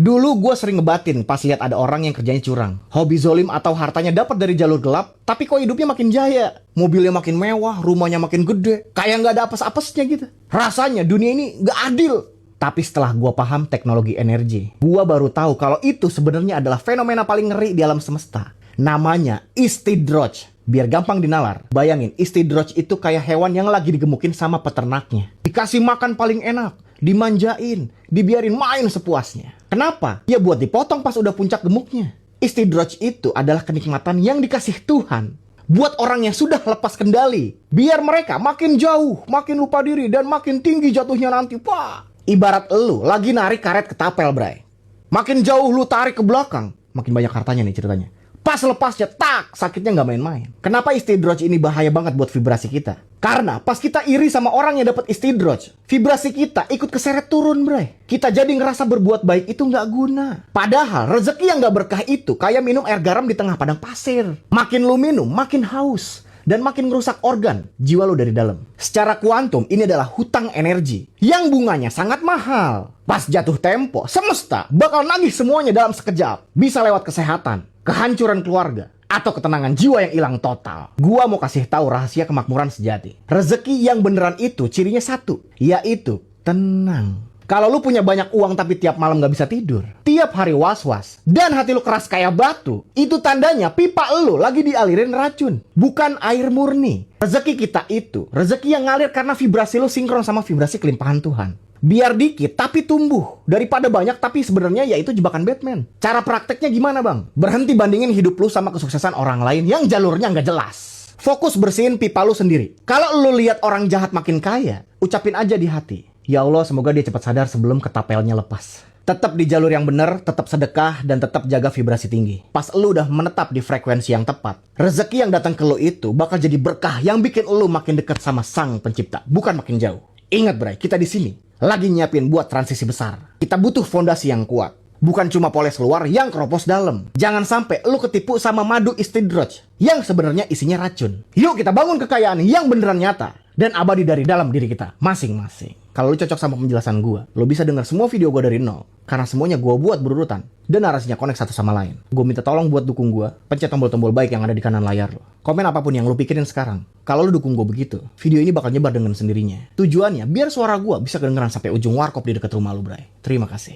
Dulu gue sering ngebatin pas lihat ada orang yang kerjanya curang, hobi zolim atau hartanya dapat dari jalur gelap, tapi kok hidupnya makin jaya, mobilnya makin mewah, rumahnya makin gede, kayak nggak ada apes-apesnya gitu. Rasanya dunia ini nggak adil. Tapi setelah gue paham teknologi energi, gue baru tahu kalau itu sebenarnya adalah fenomena paling ngeri di alam semesta. Namanya istidroj. Biar gampang dinalar, bayangin istidroj itu kayak hewan yang lagi digemukin sama peternaknya. Dikasih makan paling enak, dimanjain, dibiarin main sepuasnya. Kenapa? Ya buat dipotong pas udah puncak gemuknya. Istidroj itu adalah kenikmatan yang dikasih Tuhan buat orang yang sudah lepas kendali. Biar mereka makin jauh, makin lupa diri, dan makin tinggi jatuhnya nanti. Wah, ibarat lu lagi narik karet ketapel, bray. Makin jauh lu tarik ke belakang, makin banyak hartanya nih ceritanya. Pas lepasnya, tak, sakitnya nggak main-main. Kenapa istidroj ini bahaya banget buat vibrasi kita? Karena pas kita iri sama orang yang dapat istidroj, vibrasi kita ikut keseret turun, bray. Kita jadi ngerasa berbuat baik itu nggak guna. Padahal rezeki yang nggak berkah itu kayak minum air garam di tengah padang pasir. Makin lu minum, makin haus. Dan makin merusak organ jiwa lo dari dalam. Secara kuantum, ini adalah hutang energi yang bunganya sangat mahal. Pas jatuh tempo, semesta bakal nagih semuanya dalam sekejap. Bisa lewat kesehatan, kehancuran keluarga, atau ketenangan jiwa yang hilang total. Gua mau kasih tahu rahasia kemakmuran sejati. Rezeki yang beneran itu cirinya satu, yaitu tenang. Kalau lu punya banyak uang tapi tiap malam gak bisa tidur, tiap hari was-was, dan hati lu keras kayak batu, itu tandanya pipa lu lagi dialirin racun, bukan air murni. Rezeki kita itu, rezeki yang ngalir karena vibrasi lu sinkron sama vibrasi kelimpahan Tuhan. Biar dikit tapi tumbuh, daripada banyak tapi sebenarnya ya itu jebakan Batman. Cara prakteknya gimana, bang? Berhenti bandingin hidup lu sama kesuksesan orang lain yang jalurnya gak jelas. Fokus bersihin pipa lu sendiri. Kalau lu lihat orang jahat makin kaya, ucapin aja di hati, ya Allah, semoga dia cepat sadar sebelum ketapelnya lepas. Tetap di jalur yang benar, tetap sedekah, dan tetap jaga vibrasi tinggi. Pas lu udah menetap di frekuensi yang tepat, rezeki yang datang ke lu itu bakal jadi berkah yang bikin lu makin dekat sama Sang Pencipta, bukan makin jauh. Ingat, bray, kita di sini lagi nyiapin buat transisi besar. Kita butuh fondasi yang kuat, bukan cuma poles luar yang keropos dalam. Jangan sampai lu ketipu sama madu istidroj yang sebenarnya isinya racun. Yuk kita bangun kekayaan yang beneran nyata dan abadi dari dalam diri kita masing-masing. Kalau lu cocok sama penjelasan gua, lu bisa denger semua video gua dari nol. Karena semuanya gua buat berurutan dan narasinya connect satu sama lain. Gua minta tolong buat dukung gua, pencet tombol-tombol baik yang ada di kanan layar lo. Komen apapun yang lu pikirin sekarang. Kalau lu dukung gua begitu, video ini bakal nyebar dengan sendirinya. Tujuannya biar suara gua bisa kedengeran sampai ujung warkop di dekat rumah lu, bray. Terima kasih.